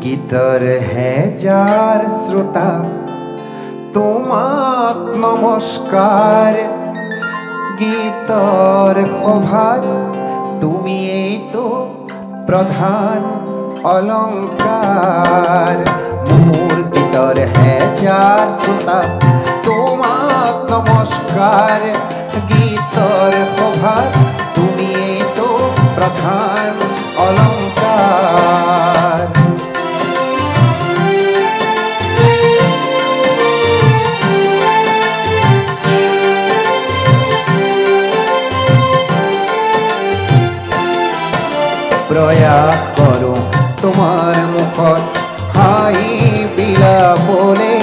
গীতৰ হেজাৰ শ্ৰোতা তোমাক নমস্কাৰ গীতৰ সভাত তুমিয়েইতো প্ৰধান অলংকাৰ মোৰ গীতৰ হেজাৰ শ্ৰোতা তোমাক নমস্কাৰ গীতৰ সভাত তুমিয়েইতো প্ৰধান অলংকাৰ প্ৰয়াস কৰোঁ তোমাৰ মুখত হাঁহি বিলাবলে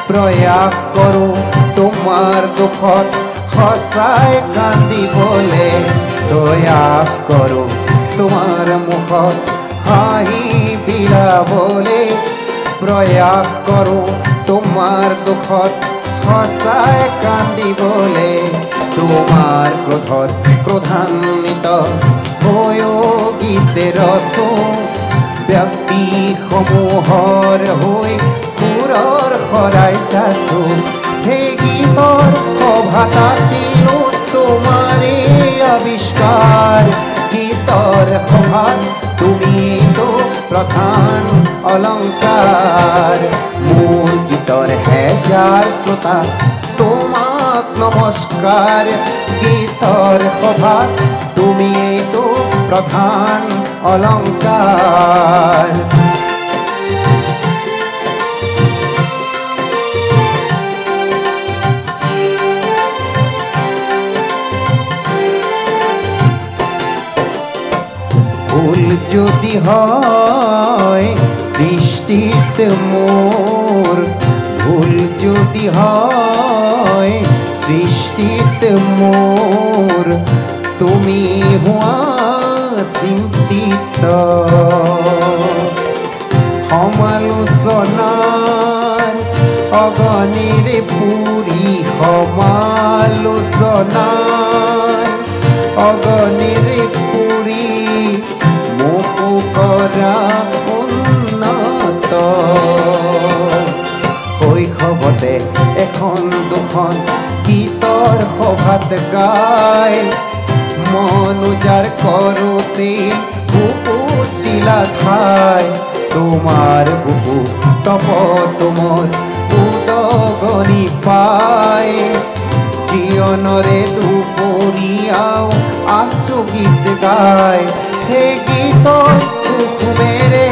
প্ৰয়াস কৰোঁ তোমাৰ দুখত সঁচাই কান্দিবলে প্ৰয়াস কৰোঁ তোমাৰ মুখত হাঁহি বিলাবলে প্ৰয়াস কৰোঁ তোমাৰ দুখত সঁচাই কান্দিবলে তোমাৰ ক্ৰোধত ক্ৰোধান্বিত হৈও গীতে ৰচো ব্যক্তি সমূহৰ হৈ সুৰৰ শৰাই চাচো সেই গীতৰ সভাত আছিলো তোমাৰে আৱিষ্কাৰ গীতৰ সভাত তুমিতো প্ৰধান অলংকাৰ মোৰ গীতৰ হেজাৰ শ্ৰোতা তোমাক নমস্কাৰ গীতৰ সভাত তুমিতো প্ৰধান অলংকাৰ ভুল যদি হয় সৃষ্টিত মোৰ ভুল যদি হয় সৃষ্টিত মোৰ তুমি হোৱা চিন্তিত সমালোচনাৰ অগণিৰে পুৰি সমালোচনাৰ অগণিৰে পুৰি মোকো কৰা উন্নত শৈশৱতে এখন দুখন গীতৰ সভাত গাই মন উজাৰ কৰোঁতে বুকুত দিলা ঠাই তোমাৰ বুকু তপ তোমাৰ উদগনি পাই জীৱনৰে দুপৰীয়াও আছো গীত গাই সেই গীতৰ কুসুমেৰে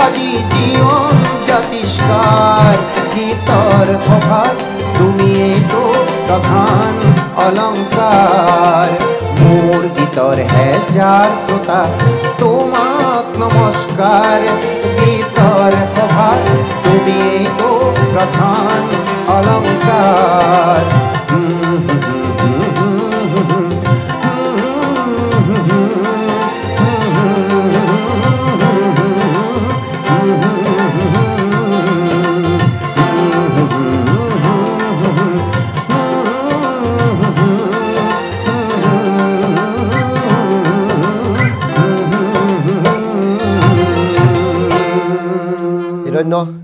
আজি জীৱন জাতিষ্কাৰ গীতৰ সভাত তুমিয়েতো প্ৰধান অলংকাৰ মোৰ গীতৰ হেজাৰ শ্ৰোতা তোমাক নমস্কাৰ গীতৰ সভাত তুমিয়েতো প্ৰধান অলংকাৰ হিৰণ্য